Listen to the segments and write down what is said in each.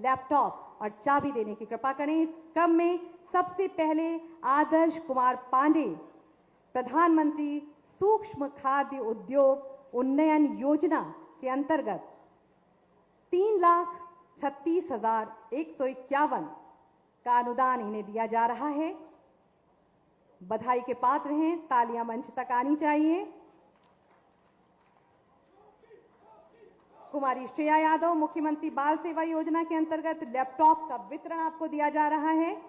Laptop और चाबी देने की कृपा करें। इस क्रम में सबसे पहले आदर्श कुमार पांडे, प्रधानमंत्री सूक्ष्म खाद्य उद्योग उन्नयन योजना के अंतर्गत 3,36,151 का अनुदान इन्हें दिया जा रहा है। बधाई के पात्र हैं, तालियां मंच तक आनी चाहिए। कुमारी श्रेया यादव, मुख्यमंत्री बाल सेवा योजना के अंतर्गत लैपटॉप का वितरण आपको दिया जा रहा है।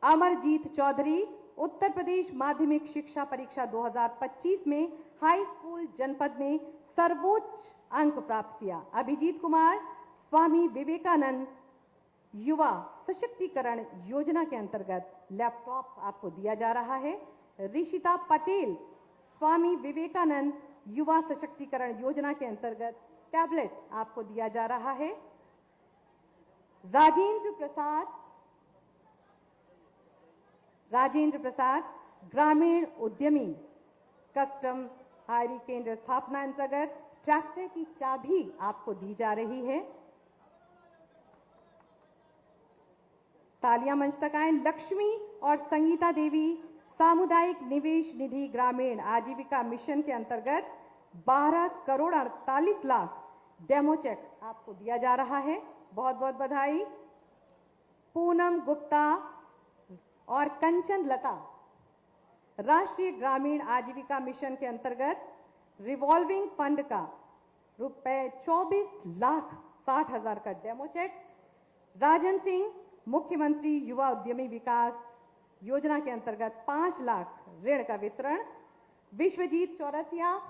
अमरजीत चौधरी, उत्तर प्रदेश माध्यमिक शिक्षा परीक्षा 2025 में हाई स्कूल जनपद में सर्वोच्च अंक प्राप्त किया। अभिजीत कुमार, स्वामी विवेकानंद युवा सशक्तिकरण योजना के अंतर्गत लैपटॉप आपको दिया जा रहा है। ऋषिता पटेल, स्वामी विवेकानंद युवा सशक्तिकरण योजना के अंतर्गत टैबलेट आपको दिया जा रहा है। राजेंद्र प्रसाद, ग्रामीण उद्यमी कस्टम हायरी केंद्र स्थापना अंतर्गत ट्रैक्टर की चाबी आपको दी जा रही है। तालियां मंच तक आए। लक्ष्मी और संगीता देवी, सामुदायिक निवेश निधि ग्रामीण आजीविका मिशन के अंतर्गत 12 करोड़ 48 लाख डेमो चेक आपको दिया जा रहा है। बहुत बहुत बधाई। पूनम गुप्ता और कंचन लता, राष्ट्रीय ग्रामीण आजीविका मिशन के अंतर्गत रिवॉल्विंग फंड का रुपए 24,60,000 का डेमो चेक। राजन सिंह, मुख्यमंत्री युवा उद्यमी विकास योजना के अंतर्गत 5 लाख ऋण का वितरण। विश्वजीत चौरसिया,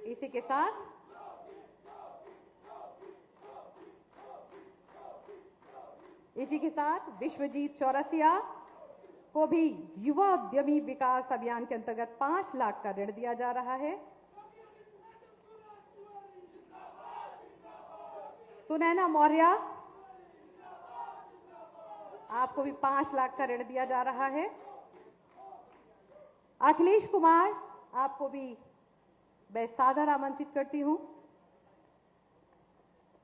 इसी के साथ विश्वजीत चौरसिया को भी युवा उद्यमी विकास अभियान के अंतर्गत 5 लाख का ऋण दिया जा रहा है। सुनैना मौर्य, आपको भी 5 लाख का ऋण दिया जा रहा है। अखिलेश कुमार, आपको भी मैं सादर आमंत्रित करती हूं।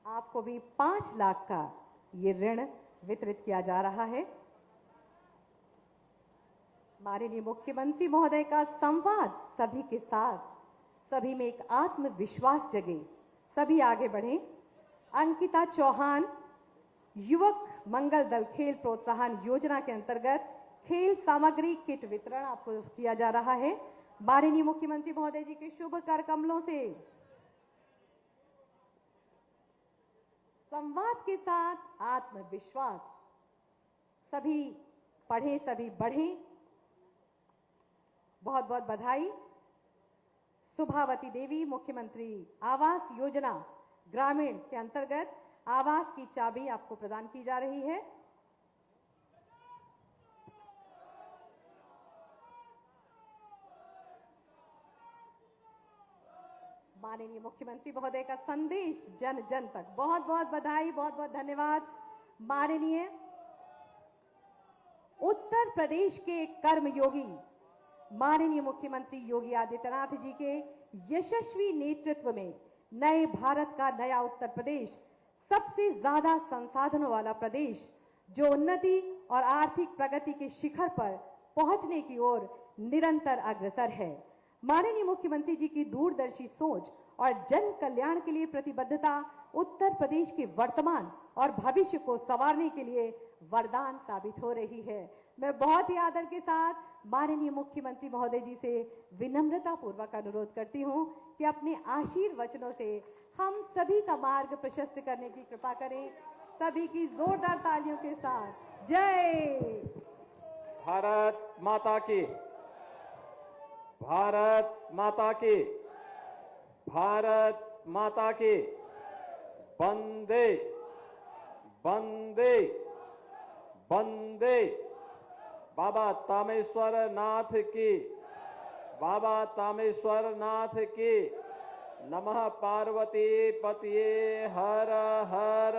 आपको भी 5 लाख का ये ऋण वितरित किया जा रहा है। माननीय मुख्यमंत्री महोदय का संवाद सभी के साथ, सभी में एक आत्मविश्वास जगे, सभी आगे बढ़े। अंकिता चौहान, युवक मंगल दल खेल प्रोत्साहन योजना के अंतर्गत खेल सामग्री किट वितरण आपको किया जा रहा है। माननीय मुख्यमंत्री महोदय जी के शुभ कर कमलों से संवाद के साथ आत्मविश्वास, सभी पढ़े सभी बढ़े। बहुत बहुत बधाई। सुभावती देवी, मुख्यमंत्री आवास योजना ग्रामीण के अंतर्गत आवास की चाबी आपको प्रदान की जा रही है। माननीय मुख्यमंत्री महोदय का संदेश जन जन तक। बहुत बहुत बधाई, बहुत बहुत धन्यवाद। माननीय उत्तर प्रदेश के कर्मयोगी माननीय मुख्यमंत्री योगी आदित्यनाथ जी के यशस्वी नेतृत्व में नए भारत का नया उत्तर प्रदेश, सबसे ज्यादा संसाधनों वाला प्रदेश, जो उन्नति और आर्थिक प्रगति के शिखर पर पहुंचने की ओर निरंतर अग्रसर है। माननीय मुख्यमंत्री जी की दूरदर्शी सोच और जन कल्याण के लिए प्रतिबद्धता उत्तर प्रदेश के वर्तमान और भविष्य को संवारने के लिए वरदान साबित हो रही है। मैं बहुत ही आदर के साथ माननीय मुख्यमंत्री महोदय जी से विनम्रता पूर्वक अनुरोध करती हूं कि अपने आशीर्वचनों से हम सभी का मार्ग प्रशस्त करने की कृपा करें। सभी की जोरदार तालियों के साथ जय भारत माता की, भारत माता की, भारत माता की। वंदे वंदे वंदे। बाबा तामेश्वर नाथ की, बाबा तामेश्वर नाथ की। नमः पार्वती पतिये हर हर।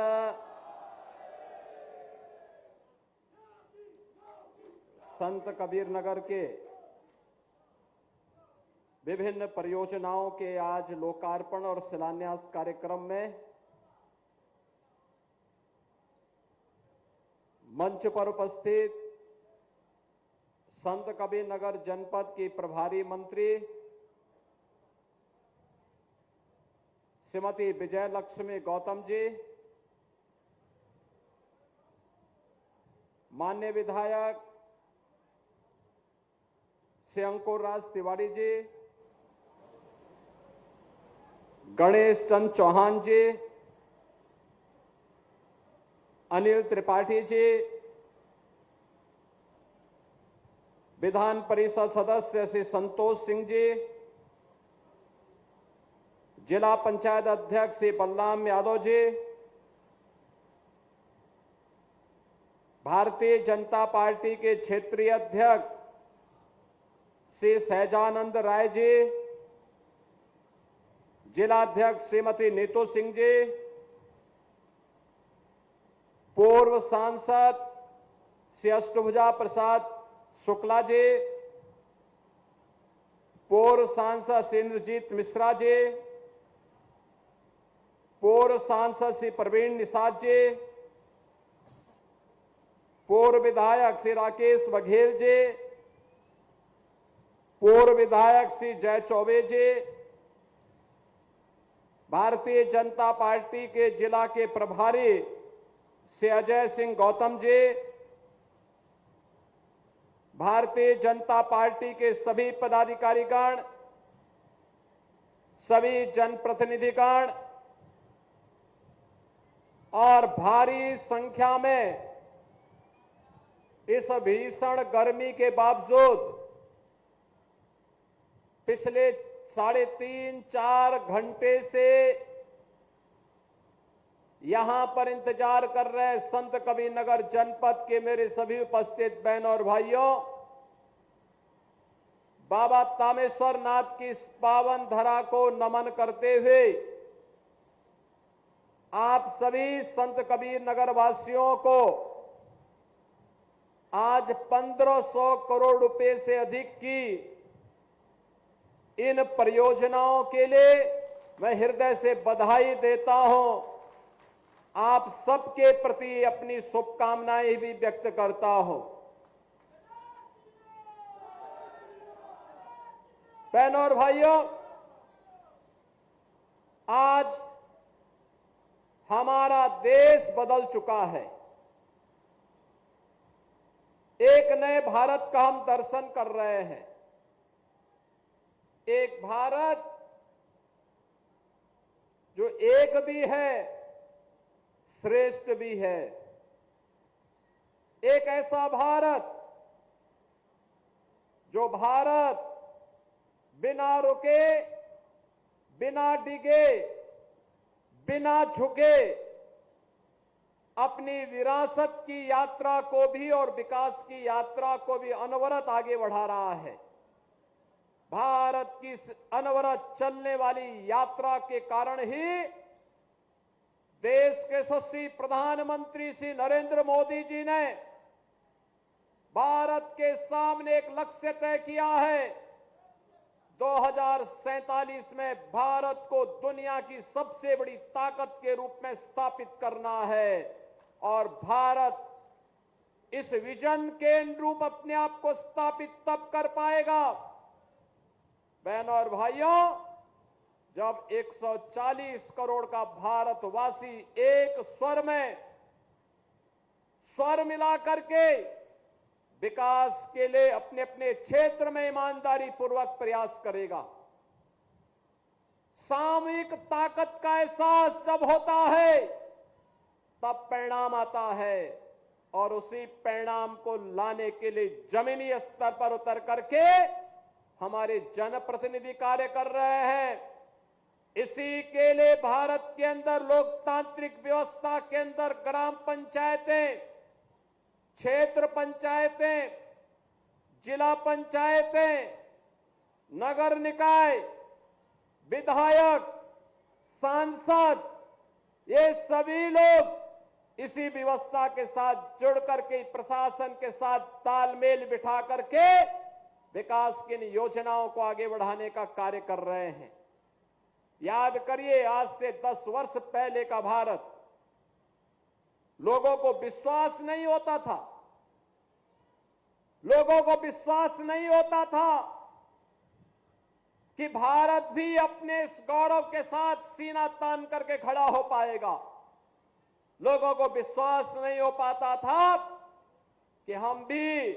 संत कबीर नगर के विभिन्न परियोजनाओं के आज लोकार्पण और शिलान्यास कार्यक्रम में मंच पर उपस्थित संत कबीर नगर जनपद की प्रभारी मंत्री श्रीमती विजय लक्ष्मी गौतम जी, माननीय विधायक श्री अंकुर राज तिवारी जी, गणेश चंद चौहान जी, अनिल त्रिपाठी जी, विधान परिषद सदस्य श्री संतोष सिंह जी, जिला पंचायत अध्यक्ष श्री बलराम यादव जी, भारतीय जनता पार्टी के क्षेत्रीय अध्यक्ष श्री सहजानंद राय जी, जिलाध्यक्ष श्रीमती नीतू सिंह जी, पूर्व सांसद श्री अष्टभुजा प्रसाद शुक्ला जी, पूर्व सांसद श्री इंद्रजीत मिश्रा जी, पूर्व सांसद श्री प्रवीण निषाद जी, पूर्व विधायक श्री राकेश बघेल जी, पूर्व विधायक श्री जय चौबे जी, भारतीय जनता पार्टी के जिला के प्रभारी श्री अजय सिंह गौतम जी, भारतीय जनता पार्टी के सभी पदाधिकारीगण, सभी जनप्रतिनिधिगण और भारी संख्या में इस भीषण गर्मी के बावजूद पिछले 3.5-4 घंटे से यहां पर इंतजार कर रहे संत कबीर नगर जनपद के मेरे सभी उपस्थित बहनों और भाइयों, बाबा तामेश्वर नाथ की इस पावन धरा को नमन करते हुए आप सभी संत कबीर नगर वासियों को आज 1500 करोड़ रुपए से अधिक की इन परियोजनाओं के लिए मैं हृदय से बधाई देता हूं। आप सबके प्रति अपनी शुभकामनाएं भी व्यक्त करता हूं। बहनों और भाइयों, आज हमारा देश बदल चुका है। एक नए भारत का हम दर्शन कर रहे हैं। एक भारत जो एक भी है, श्रेष्ठ भी है। एक ऐसा भारत जो भारत बिना रुके, बिना डिगे, बिना झुके अपनी विरासत की यात्रा को भी और विकास की यात्रा को भी अनवरत आगे बढ़ा रहा है। भारत की अनवरत चलने वाली यात्रा के कारण ही देश के यशस्वी प्रधानमंत्री श्री नरेंद्र मोदी जी ने भारत के सामने एक लक्ष्य तय किया है। 2047 में भारत को दुनिया की सबसे बड़ी ताकत के रूप में स्थापित करना है और भारत इस विजन के अनुरूप अपने आप को स्थापित तब कर पाएगा, बहनों और भाइयों, जब 140 करोड़ का भारतवासी एक स्वर में स्वर मिला करके विकास के लिए अपने अपने क्षेत्र में ईमानदारी पूर्वक प्रयास करेगा। सामूहिक ताकत का एहसास जब होता है तब परिणाम आता है और उसी परिणाम को लाने के लिए जमीनी स्तर पर उतर करके हमारे जनप्रतिनिधि कार्य कर रहे हैं। इसी के लिए भारत के अंदर लोकतांत्रिक व्यवस्था के अंदर ग्राम पंचायतें, क्षेत्र पंचायतें, जिला पंचायतें, नगर निकाय, विधायक, सांसद, ये सभी लोग इसी व्यवस्था के साथ जुड़ करके प्रशासन के साथ तालमेल बिठा करके विकास की इन योजनाओं को आगे बढ़ाने का कार्य कर रहे हैं। याद करिए, आज से 10 वर्ष पहले का भारत, लोगों को विश्वास नहीं होता था, लोगों को विश्वास नहीं होता था कि भारत भी अपने इस गौरव के साथ सीना तान करके खड़ा हो पाएगा। लोगों को विश्वास नहीं हो पाता था कि हम भी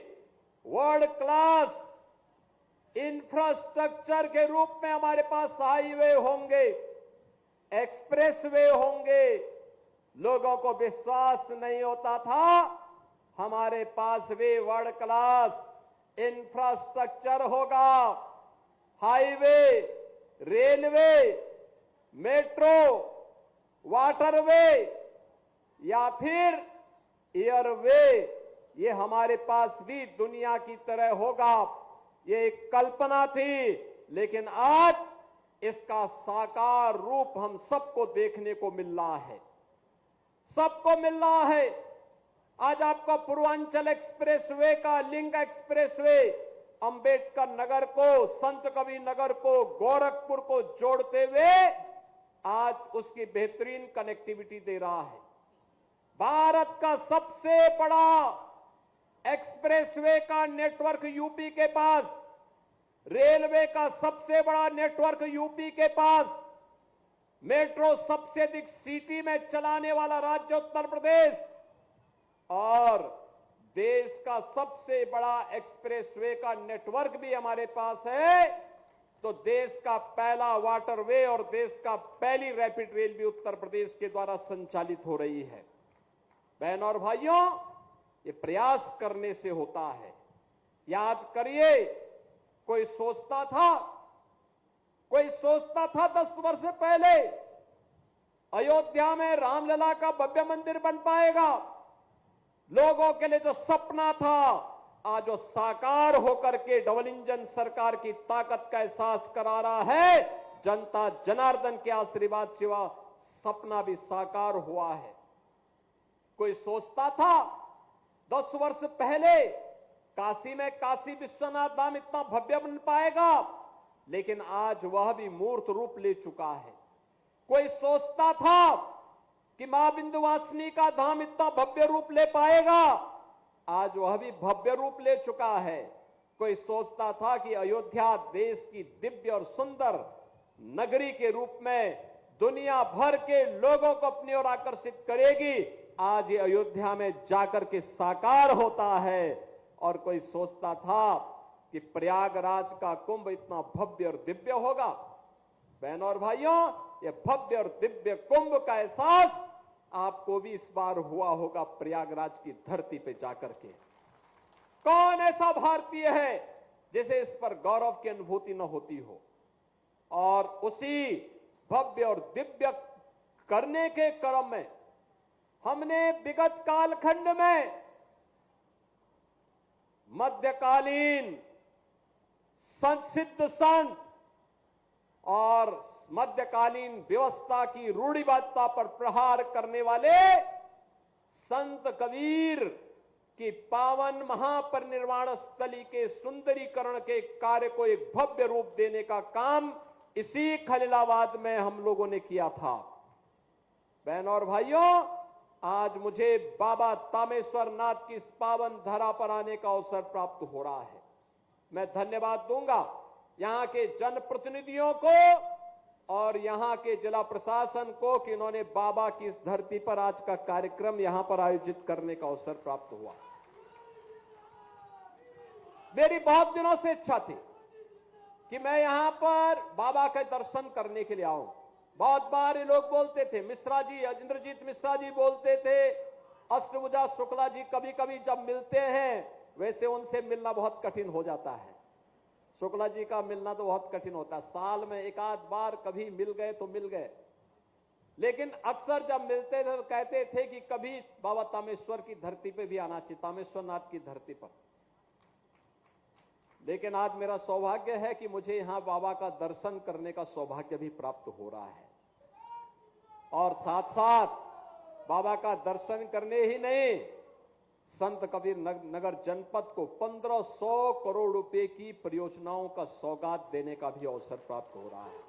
वर्ल्ड क्लास इंफ्रास्ट्रक्चर के रूप में हमारे पास हाईवे होंगे, एक्सप्रेसवे होंगे। लोगों को विश्वास नहीं होता था हमारे पास भी वर्ल्ड क्लास इंफ्रास्ट्रक्चर होगा, हाईवे, रेलवे, मेट्रो, वाटरवे या फिर एयरवे, ये हमारे पास भी दुनिया की तरह होगा। ये एक कल्पना थी, लेकिन आज इसका साकार रूप हम सबको देखने को मिल रहा है, सबको मिल रहा है। आज आपका पूर्वांचल एक्सप्रेसवे का लिंक एक्सप्रेसवे अंबेडकर नगर को, संत कबीर नगर को, गोरखपुर को जोड़ते हुए आज उसकी बेहतरीन कनेक्टिविटी दे रहा है। भारत का सबसे बड़ा एक्सप्रेसवे का नेटवर्क यूपी के पास, रेलवे का सबसे बड़ा नेटवर्क यूपी के पास, मेट्रो सबसे अधिक सिटी में चलाने वाला राज्य उत्तर प्रदेश, और देश का सबसे बड़ा एक्सप्रेसवे का नेटवर्क भी हमारे पास है। तो देश का पहला वाटरवे और देश का पहली रैपिड रेल भी उत्तर प्रदेश के द्वारा संचालित हो रही है। बहनों और भाइयों, ये प्रयास करने से होता है। याद करिए, कोई सोचता था 10 वर्ष पहले अयोध्या में रामलला का भव्य मंदिर बन पाएगा। लोगों के लिए जो सपना था, आज वो साकार होकर के डबल इंजन सरकार की ताकत का एहसास करा रहा है। जनता जनार्दन के आशीर्वाद सिवा सपना भी साकार हुआ है। कोई सोचता था 10 वर्ष पहले काशी में काशी विश्वनाथ धाम इतना भव्य बन पाएगा, लेकिन आज वह भी मूर्त रूप ले चुका है। कोई सोचता था कि मां विंध्यवासिनी का धाम इतना भव्य रूप ले पाएगा, आज वह भी भव्य रूप ले चुका है। कोई सोचता था कि अयोध्या देश की दिव्य और सुंदर नगरी के रूप में दुनिया भर के लोगों को अपनी ओर आकर्षित करेगी, आज ये अयोध्या में जाकर के साकार होता है। और कोई सोचता था कि प्रयागराज का कुंभ इतना भव्य और दिव्य होगा। बहनों और भाइयों, ये भव्य और दिव्य कुंभ का एहसास आपको भी इस बार हुआ होगा प्रयागराज की धरती पे जाकर के। कौन ऐसा भारतीय है जिसे इस पर गौरव की अनुभूति न होती हो? और उसी भव्य और दिव्य करने के क्रम में हमने विगत कालखंड में मध्यकालीन सिद्ध संत और मध्यकालीन व्यवस्था की रूढ़िवादिता पर प्रहार करने वाले संत कबीर की पावन महापरिनिर्वाण स्थली के सुंदरीकरण के कार्य को एक भव्य रूप देने का काम इसी खलीलाबाद में हम लोगों ने किया था। बहनों और भाइयों, आज मुझे बाबा तामेश्वर नाथ की इस पावन धरा पर आने का अवसर प्राप्त हो रहा है। मैं धन्यवाद दूंगा यहां के जनप्रतिनिधियों को और यहां के जिला प्रशासन को कि इन्होंने बाबा की इस धरती पर आज का कार्यक्रम यहां पर आयोजित करने का अवसर प्राप्त हुआ। मेरी बहुत दिनों से इच्छा थी कि मैं यहां पर बाबा के दर्शन करने के लिए आऊं। बहुत बार ये लोग बोलते थे, मिश्रा जी, इंद्रजीत मिश्रा जी बोलते थे, अष्टभुजा शुक्ला जी कभी कभी जब मिलते हैं, वैसे उनसे मिलना बहुत कठिन हो जाता है। शुक्ला जी का मिलना तो बहुत कठिन होता है, साल में एक आध बार कभी मिल गए तो मिल गए, लेकिन अक्सर जब मिलते थे तो कहते थे कि कभी बाबा तामेश्वर की धरती पे भी आना चाहिए, तामेश्वर नाथ की धरती पर। लेकिन आज मेरा सौभाग्य है कि मुझे यहां बाबा का दर्शन करने का सौभाग्य भी प्राप्त हो रहा है, और साथ साथ बाबा का दर्शन करने ही नहीं, संत कबीर नगर जनपद को 1500 करोड़ रुपए की परियोजनाओं का सौगात देने का भी अवसर प्राप्त हो रहा है।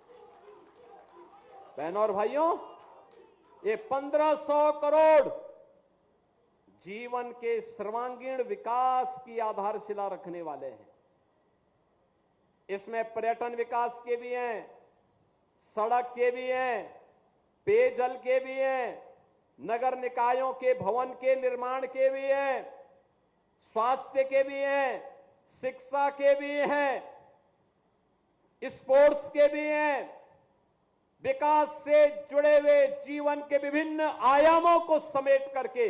बहनों और भाइयों, ये 1500 करोड़ जीवन के सर्वांगीण विकास की आधारशिला रखने वाले हैं। इसमें पर्यटन विकास के भी हैं, सड़क के भी हैं, पेयजल के भी हैं, नगर निकायों के भवन के निर्माण के भी हैं, स्वास्थ्य के भी हैं, शिक्षा के भी हैं, स्पोर्ट्स के भी हैं। विकास से जुड़े हुए जीवन के विभिन्न आयामों को समेट करके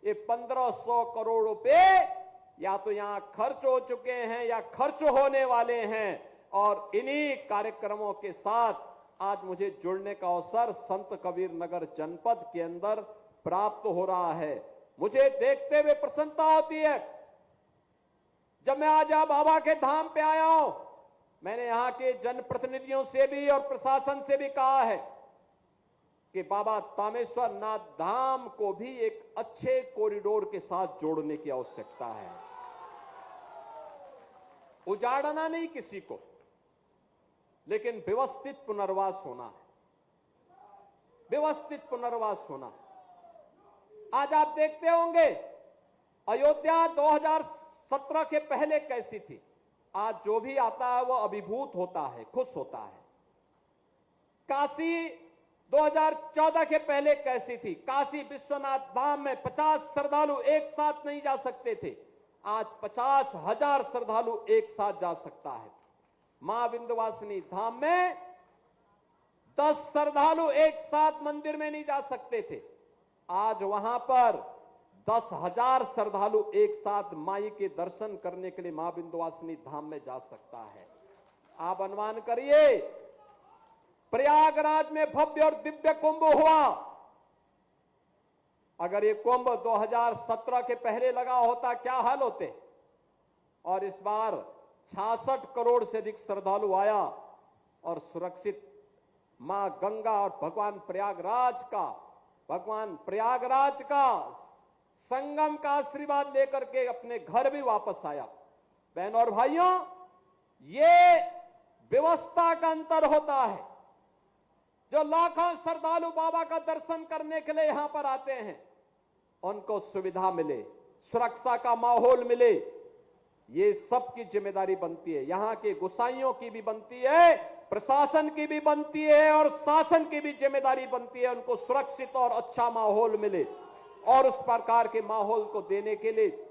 ये 1500 करोड़ रुपए या तो यहां खर्च हो चुके हैं या खर्च होने वाले हैं। और इन्हीं कार्यक्रमों के साथ आज मुझे जुड़ने का अवसर संत कबीर नगर जनपद के अंदर प्राप्त हो रहा है। मुझे देखते हुए प्रसन्नता होती है। जब मैं आज बाबा के धाम पे आया हूं, मैंने यहां के जनप्रतिनिधियों से भी और प्रशासन से भी कहा है कि बाबा तामेश्वर नाथ धाम को भी एक अच्छे कॉरिडोर के साथ जोड़ने की आवश्यकता है। उजाड़ना नहीं किसी को, लेकिन व्यवस्थित पुनर्वास होना है, व्यवस्थित पुनर्वास होना। आज आप देखते होंगे अयोध्या 2017 के पहले कैसी थी। आज जो भी आता है वो अभिभूत होता है, खुश होता है। काशी 2014 के पहले कैसी थी। काशी विश्वनाथ धाम में 50 श्रद्धालु एक साथ नहीं जा सकते थे, आज 50,000 श्रद्धालु एक साथ जा सकता है। मां विंध्यवासिनी धाम में 10 श्रद्धालु एक साथ मंदिर में नहीं जा सकते थे, आज वहां पर 10,000 श्रद्धालु एक साथ माई के दर्शन करने के लिए मां विंध्यवासिनी धाम में जा सकता है। आप अनुमान करिए, प्रयागराज में भव्य और दिव्य कुंभ हुआ। अगर ये कुंभ 2017 के पहले लगा होता क्या हाल होते। और इस बार 66 करोड़ से अधिक श्रद्धालु आया और सुरक्षित मां गंगा और भगवान प्रयागराज का संगम का आशीर्वाद लेकर के अपने घर भी वापस आया। बहनों और भाइयों, ये व्यवस्था का अंतर होता है। जो लाखों श्रद्धालु बाबा का दर्शन करने के लिए यहां पर आते हैं, उनको सुविधा मिले, सुरक्षा का माहौल मिले, ये सबकी जिम्मेदारी बनती है। यहां के गोसाइयों की भी बनती है, प्रशासन की भी बनती है और शासन की भी जिम्मेदारी बनती है। उनको सुरक्षित और अच्छा माहौल मिले और उस प्रकार के माहौल को देने के लिए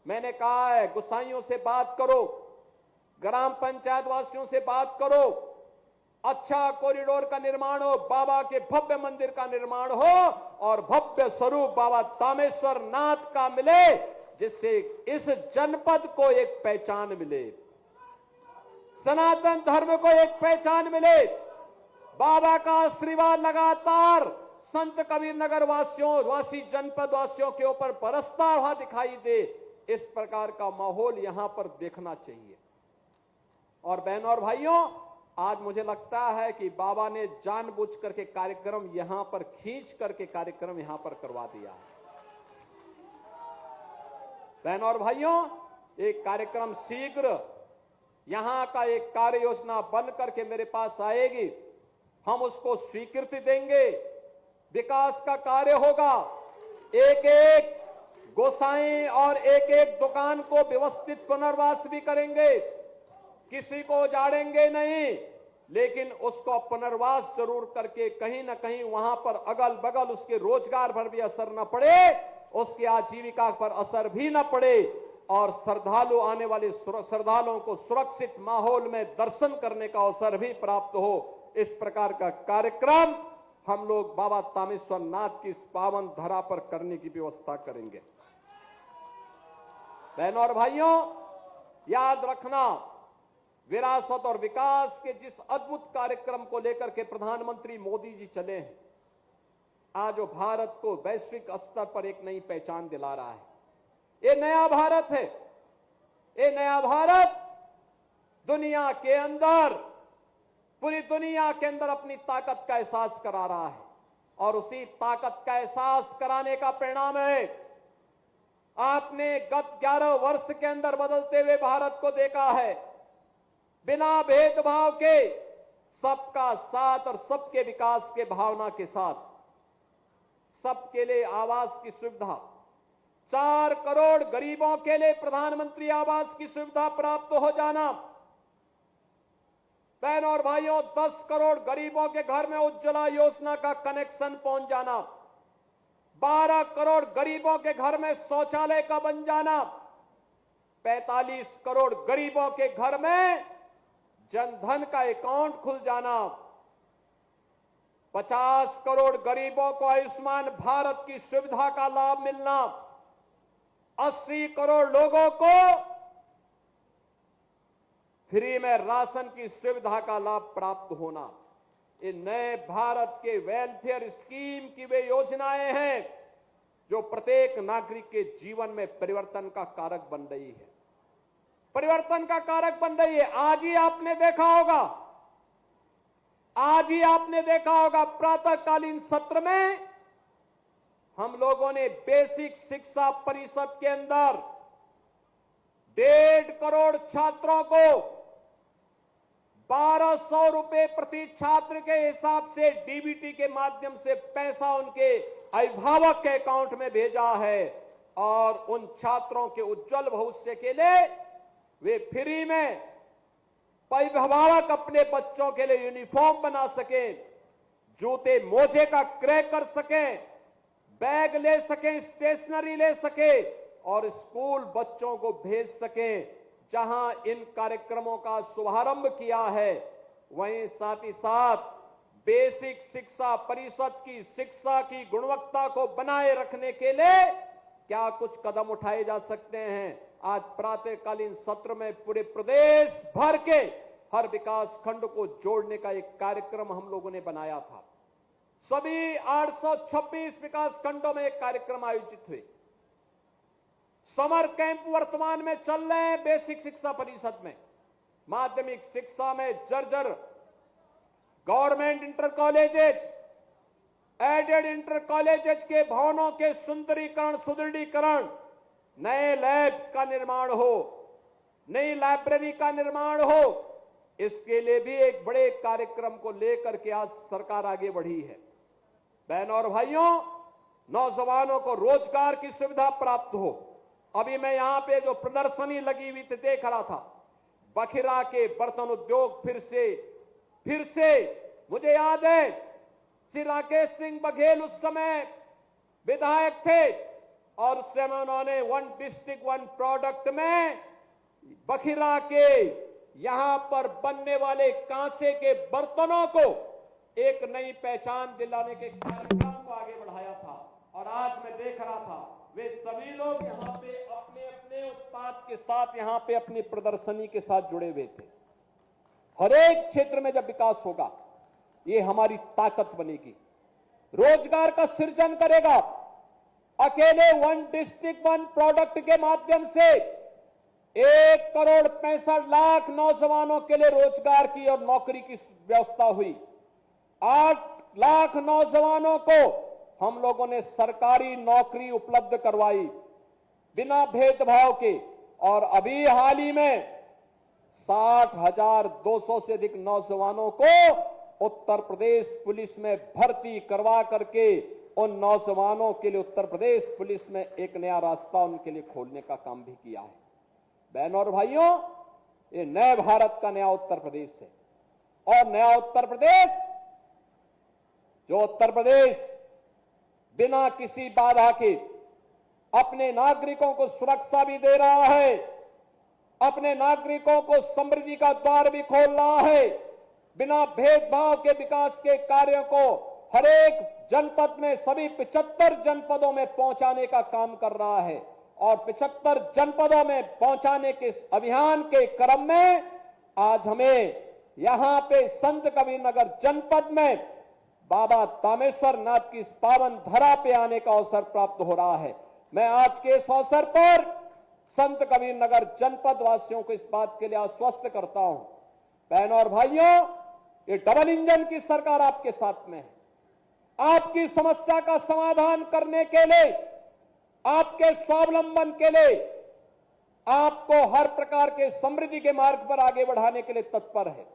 मैंने कहा है, गोसाइयों से बात करो, ग्राम पंचायत वासियों से बात करो, अच्छा कॉरिडोर का निर्माण हो, बाबा के भव्य मंदिर का निर्माण हो और भव्य स्वरूप बाबा तामेश्वर नाथ का मिले, जिससे इस जनपद को एक पहचान मिले, सनातन धर्म को एक पहचान मिले। बाबा का आशीर्वाद लगातार संत कबीर नगर वासी जनपद वासियों के ऊपर बरसता हुआ दिखाई दे, इस प्रकार का माहौल यहां पर देखना चाहिए। और बहनों और भाइयों, आज मुझे लगता है कि बाबा ने जानबूझ करके कार्यक्रम यहां पर खींच करके कार्यक्रम यहां पर करवा दिया है। बहनों और भाइयों, एक कार्यक्रम शीघ्र यहां का एक कार्य योजना बन करके मेरे पास आएगी, हम उसको स्वीकृति देंगे, विकास का कार्य होगा। एक एक गोसाई और एक एक दुकान को व्यवस्थित पुनर्वास भी करेंगे, किसी को उजाड़ेंगे नहीं, लेकिन उसको पुनर्वास जरूर करके कहीं ना कहीं वहां पर अगल बगल उसके रोजगार पर भी असर न पड़े, उसकी आजीविका पर असर भी न पड़े और श्रद्धालु आने वाले श्रद्धालुओं को सुरक्षित माहौल में दर्शन करने का अवसर भी प्राप्त हो। इस प्रकार का कार्यक्रम हम लोग बाबा तामेश्वर नाथ की इस पावन धरा पर करने की व्यवस्था करेंगे। बहनों और भाइयों, याद रखना, विरासत और विकास के जिस अद्भुत कार्यक्रम को लेकर के प्रधानमंत्री मोदी जी चले हैं, आज वो भारत को वैश्विक स्तर पर एक नई पहचान दिला रहा है। ये नया भारत है। ये नया भारत दुनिया के अंदर, पूरी दुनिया के अंदर अपनी ताकत का एहसास करा रहा है और उसी ताकत का एहसास कराने का परिणाम है आपने गत 11 वर्ष के अंदर बदलते हुए भारत को देखा है। बिना भेदभाव के सबका साथ और सबके विकास के भावना के साथ सबके लिए आवास की सुविधा, 4 करोड़ गरीबों के लिए प्रधानमंत्री आवास की सुविधा प्राप्त हो जाना, बहनों और भाइयों 10 करोड़ गरीबों के घर में उज्ज्वला योजना का कनेक्शन पहुंच जाना, 12 करोड़ गरीबों के घर में शौचालय का बन जाना, 45 करोड़ गरीबों के घर में जनधन का अकाउंट खुल जाना, 50 करोड़ गरीबों को आयुष्मान भारत की सुविधा का लाभ मिलना, 80 करोड़ लोगों को फ्री में राशन की सुविधा का लाभ प्राप्त होना। ये नए भारत के वेलफेयर स्कीम की वे योजनाएं हैं जो प्रत्येक नागरिक के जीवन में परिवर्तन का कारक बन रही है, परिवर्तन का कारक बन रही है। आज ही आपने देखा होगा प्रातःकालीन सत्र में हम लोगों ने बेसिक शिक्षा परिषद के अंदर 1.5 करोड़ छात्रों को 1200 रुपए प्रति छात्र के हिसाब से डीबीटी के माध्यम से पैसा उनके अभिभावक के अकाउंट में भेजा है और उन छात्रों के उज्जवल भविष्य के लिए वे फ्री में अभिभावक अपने बच्चों के लिए यूनिफॉर्म बना सकें, जूते मोजे का क्रय कर सकें, बैग ले सकें, स्टेशनरी ले सकें और स्कूल बच्चों को भेज सकें। जहां इन कार्यक्रमों का शुभारंभ किया है, वहीं साथ ही साथ बेसिक शिक्षा परिषद की शिक्षा की गुणवत्ता को बनाए रखने के लिए क्या कुछ कदम उठाए जा सकते हैं। आज प्रातःकालीन सत्र में पूरे प्रदेश भर के हर विकास खंड को जोड़ने का एक कार्यक्रम हम लोगों ने बनाया था। सभी 826 विकास खंडों में एक कार्यक्रम आयोजित हुए। समर कैंप वर्तमान में चल रहे हैं बेसिक शिक्षा परिषद में। माध्यमिक शिक्षा में जर्जर government inter colleges, aided inter colleges के भवनों के सुंदरीकरण, सुदृढ़ीकरण, नए लैब्स का निर्माण हो, नई लाइब्रेरी का निर्माण हो, इसके लिए भी एक बड़े कार्यक्रम को लेकर के आज सरकार आगे बढ़ी है। बहनों और भाइयों, नौजवानों को रोजगार की सुविधा प्राप्त हो। अभी मैं यहां पे जो प्रदर्शनी लगी हुई थी देख रहा था, बखिरा के बर्तन उद्योग फिर से मुझे याद है श्री राकेश सिंह बघेल उस समय विधायक थे और उस समय उन्होंने 1 डिस्ट्रिक्ट 1 प्रोडक्ट में बखिरा के यहां पर बनने वाले कांसे के बर्तनों को एक नई पहचान दिलाने के कार्यक्रम को आगे बढ़ाया था। और आज मैं देख रहा था वे सभी लोग यहां पे अपने अपने उत्पाद के साथ यहां पे अपनी प्रदर्शनी के साथ जुड़े हुए थे। हर एक क्षेत्र में जब विकास होगा, ये हमारी ताकत बनेगी, रोजगार का सृजन करेगा। अकेले 1 डिस्ट्रिक्ट 1 प्रोडक्ट के माध्यम से 1 करोड़ 65 लाख नौजवानों के लिए रोजगार की और नौकरी की व्यवस्था हुई। 8 लाख नौजवानों को हम लोगों ने सरकारी नौकरी उपलब्ध करवाई बिना भेदभाव के। और अभी हाल ही में 60,200 से अधिक नौजवानों को उत्तर प्रदेश पुलिस में भर्ती करवा करके उन नौजवानों के लिए उत्तर प्रदेश पुलिस में एक नया रास्ता उनके लिए खोलने का काम भी किया है। बहनों और भाइयों, ये नए भारत का नया उत्तर प्रदेश है। और नया उत्तर प्रदेश, जो उत्तर प्रदेश बिना किसी बाधा के अपने नागरिकों को सुरक्षा भी दे रहा है, अपने नागरिकों को समृद्धि का द्वार भी खोल रहा है, बिना भेदभाव के विकास के कार्यों को हर एक जनपद में सभी 75 जनपदों में पहुंचाने का काम कर रहा है। और 75 जनपदों में पहुंचाने के अभियान के क्रम में आज हमें यहां पे संत कबीरनगर जनपद में बाबा तामेश्वर नाथ की इस पावन धरा पे आने का अवसर प्राप्त हो रहा है। मैं आज के इस अवसर पर संत कबीरनगर जनपद वासियों को इस बात के लिए आश्वस्त करता हूं, बहनों और भाइयों, ये डबल इंजन की सरकार आपके साथ में है। आपकी समस्या का समाधान करने के लिए आपके स्वावलंबन के लिए, आपको हर प्रकार के समृद्धि के मार्ग पर आगे बढ़ाने के लिए तत्पर है।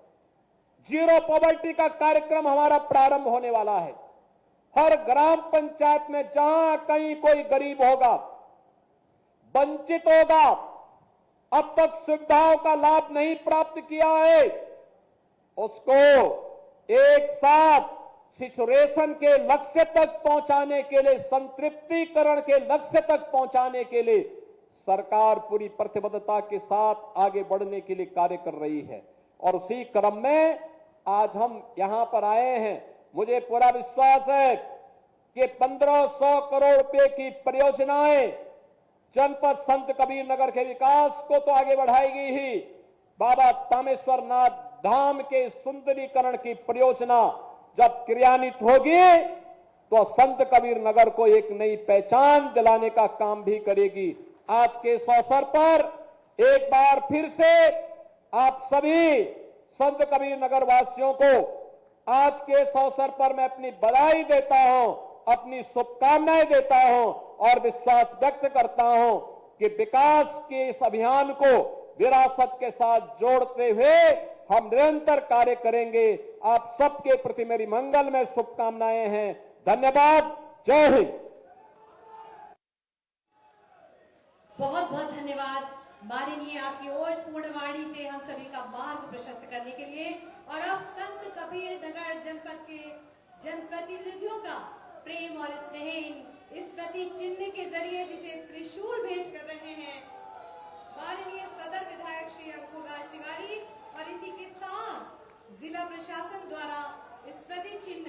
जीरो पॉवर्टी का कार्यक्रम हमारा प्रारंभ होने वाला है। हर ग्राम पंचायत में जहां कहीं कोई गरीब होगा, वंचित होगा, अब तक सुविधाओं का लाभ नहीं प्राप्त किया है, उसको एक साथ सिचुएशन के लक्ष्य तक पहुंचाने के लिए, संतृप्तिकरण के लक्ष्य तक पहुंचाने के लिए सरकार पूरी प्रतिबद्धता के साथ आगे बढ़ने के लिए कार्य कर रही है। और उसी क्रम में आज हम यहां पर आए हैं। मुझे पूरा विश्वास है कि 1500 करोड़ रुपए की परियोजनाएं जनपद संत कबीर नगर के विकास को तो आगे बढ़ाएगी ही, बाबा तामेश्वर नाथ धाम के सुंदरीकरण की परियोजना जब क्रियान्वित होगी तो संत कबीर नगर को एक नई पहचान दिलाने का काम भी करेगी। आज के इस अवसर पर एक बार फिर से आप सभी संत कबीर नगर वासियों को आज के इस अवसर पर मैं अपनी बधाई देता हूं, अपनी शुभकामनाएं देता हूं और विश्वास व्यक्त करता हूं कि विकास के इस अभियान को विरासत के साथ जोड़ते हुए हम निरंतर कार्य करेंगे। आप सबके प्रति मेरी मंगलमय शुभकामनाएं हैं। धन्यवाद। जय हिंद। बहुत बहुत धन्यवाद माननीय, आपकी ओजपूर्ण वाणी से हम सभी का मार्ग प्रशस्त करने के लिए। और अब संत कबीर नगर जनपद के जनप्रतिनिधियों का प्रेम और स्नेह इस प्रतीक चिन्ह के जरिए जिसे त्रिशूल भेंट कर रहे हैं माननीय सदर विधायक श्री अंकुर राज तिवारी, और इसी के साथ जिला प्रशासन द्वारा इस प्रतीक चिन्ह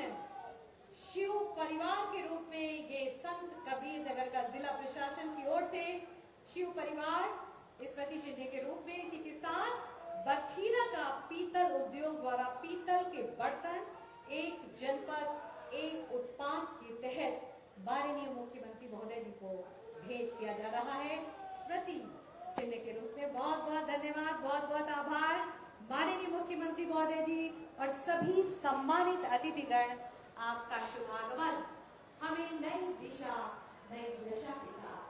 शिव परिवार के रूप में ये संत कबीर नगर का जिला प्रशासन की ओर से शिव परिवार इस प्रतीक चिन्ह के रूप में, इसी के साथ बखीरा का पीतल उद्योग द्वारा पीतल के बर्तन एक जनपद एक उत्पाद के तहत माननीय मुख्यमंत्री महोदय जी को भेंट किया जा रहा है स्मृति चिन्ह के रूप में। बहुत बहुत धन्यवाद, बहुत बहुत आभार माननीय मुख्यमंत्री महोदय जी और सभी सम्मानित अतिथिगण। आपका शुभागमन हमें नई दिशा नई दशा के साथ